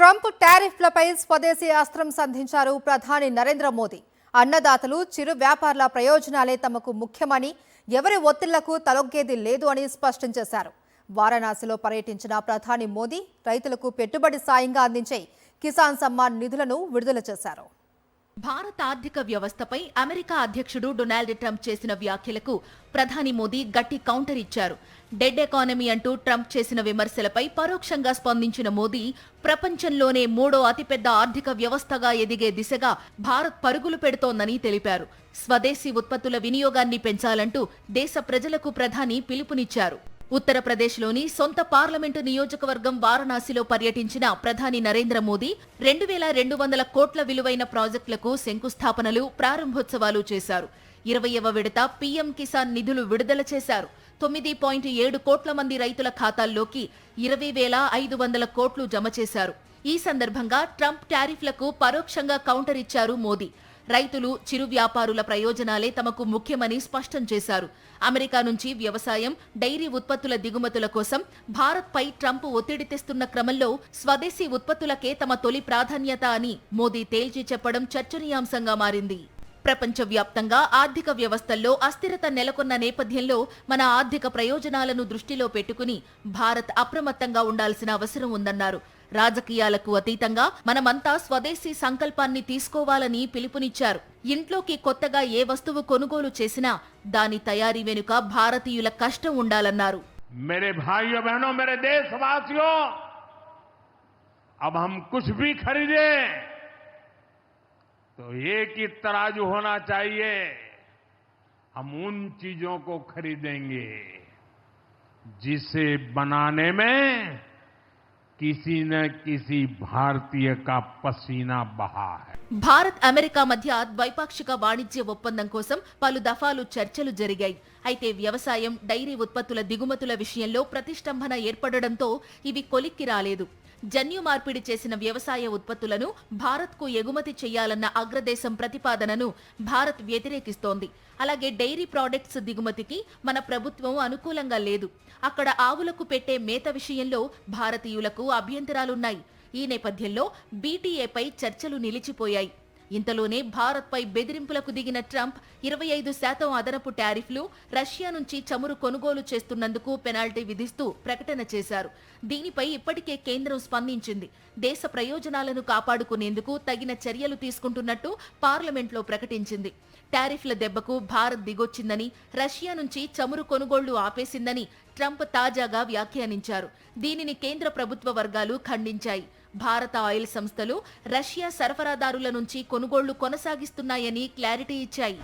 Trump టారిఫ్లపై స్వదేశీ అస్త్రం సంధించారు ప్రధాని నరేంద్ర మోదీ. అన్నదాతలు, చిరు వ్యాపారుల ప్రయోజనాలే తమకు ముఖ్యమని, ఎవరి ఒత్తిళ్లకు తలొగ్గేది లేదు అని స్పష్టం చేశారు. వారణాసిలో పర్యటించిన ప్రధాని మోదీ రైతులకు పెట్టుబడి సాయంగా అందించే కిసాన్ సమ్మాన్ నిధులను విడుదల చేశారు. భారత ఆర్థిక వ్యవస్థపై అమెరికా అధ్యక్షుడు డొనాల్డ్ ట్రంప్ చేసిన వ్యాఖ్యలకు ప్రధాని మోదీ గట్టి కౌంటర్ ఇచ్చారు. డెడ్ ఎకానమీ అంటూ ట్రంప్ చేసిన విమర్శలపై పరోక్షంగా స్పందించిన మోదీ ప్రపంచంలోనే మూడో అతిపెద్ద ఆర్థిక వ్యవస్థగా ఎదిగే దిశగా భారత్ పరుగులు పెడుతోందని తెలిపారు. స్వదేశీ ఉత్పత్తుల వినియోగాన్ని పెంచాలంటూ దేశ ప్రజలకు ప్రధాని పిలుపునిచ్చారు. ఉత్తరప్రదేశ్లోని సొంత పార్లమెంటు నియోజకవర్గం వారణాసిలో పర్యటించిన ప్రధాని నరేంద్ర మోదీ 2200 కోట్ల విలువైన ప్రాజెక్టులకు శంకుస్థాపనలు, ప్రారంభోత్సవాలు చేశారు. 20వ విడత పీఎం కిసాన్ నిధులు విడుదల చేశారు. 9.7 కోట్ల మంది రైతుల ఖాతాల్లోకి 20,500 కోట్లు జమ చేశారు. ఈ సందర్భంగా ట్రంప్ టారిఫ్లకు పరోక్షంగా కౌంటర్ ఇచ్చారు మోదీ. రైతులు, చిరు వ్యాపారుల ప్రయోజనాలే తమకు ముఖ్యమని స్పష్టం చేశారు. అమెరికా నుంచి వ్యవసాయం, డైరీ ఉత్పత్తుల దిగుమతుల కోసం భారత్పై ట్రంప్ ఒత్తిడి తెస్తున్న క్రమంలో స్వదేశీ ఉత్పత్తులకే తమ తొలి ప్రాధాన్యత అని మోదీ తేల్చి చెప్పడం చర్చనీయాంశంగా మారింది. ప్రపంచవ్యాప్తంగా ఆర్థిక వ్యవస్థల్లో అస్థిరత నెలకొన్న నేపథ్యంలో మన ఆర్థిక ప్రయోజనాలను దృష్టిలో పెట్టుకుని భారత్ అప్రమత్తంగా ఉండాల్సిన అవసరం ఉందన్నారు. రాజకీయాలకు అతీతంగా మనమంతా స్వదేశీ సంకల్పాన్ని తీసుకోవాలని పిలుపునిచ్చారు. ఇంట్లోకి కొత్తగా ఏ వస్తువు కొనుగోలు చేసినా దాని తయారీ వెనుక భారతీయుల కష్టం ఉండాలన్నారు. मेरे भाइयों बहनों, मेरे देशवासियों, अब हम कुछ भी खरीदें तो एक ही तराजू होना चाहिए. हम उन चीजों को खरीदेंगे जिसे बनाने में किसी न किसी भारतीय का पसीना बहा है. భారత్ అమెరికా మధ్య ద్వైపాక్షిక వాణిజ్య ఒప్పందం కోసం పలు దఫాలు చర్చలు జరిగాయి. అయితే వ్యవసాయం, డైరీ ఉత్పత్తుల దిగుమతుల విషయంలో ప్రతిష్టంభన ఏర్పడడంతో ఇవి కొలిక్కి రాలేదు. జన్యు మార్పిడి చేసిన వ్యవసాయ ఉత్పత్తులను భారత్కు ఎగుమతి చేయాలన్న అగ్రదేశం ప్రతిపాదనను భారత్ వ్యతిరేకిస్తోంది. అలాగే డైరీ ప్రాడక్ట్స్ దిగుమతికి మన ప్రభుత్వం అనుకూలంగా లేదు. అక్కడ ఆవులకు పెట్టే మేత విషయంలో భారతీయులకు అభ్యంతరాలున్నాయి. ఈ నేపథ్యంలో బీటీఏపై చర్చలు నిలిచిపోయాయి. ఇంతలోనే భారత్పై బెదిరింపులకు దిగిన ట్రంప్ 25% అదనపు టారిఫ్లు, రష్యా నుంచి చమురు కొనుగోలు చేస్తున్నందుకు పెనాల్టీ విధిస్తూ ప్రకటన చేశారు. దీనిపై ఇప్పటికే కేంద్రం స్పందించింది. దేశ ప్రయోజనాలను కాపాడుకునేందుకు తగిన చర్యలు తీసుకుంటున్నట్టు పార్లమెంట్లో ప్రకటించింది. టారిఫ్ల దెబ్బకు భారత్ దిగొచ్చిందని, రష్యా నుంచి చమురు కొనుగోళ్లు ఆపేసిందని ట్రంప్ తాజాగా వ్యాఖ్యానించారు. దీనిని కేంద్ర ప్రభుత్వ వర్గాలు ఖండించాయి. భారత ఆయిల్ సంస్థలు రష్యా సరఫరాదారుల నుంచి కొనుగోళ్లు కొనసాగిస్తున్నాయని క్లారిటీ ఇచ్చాయి.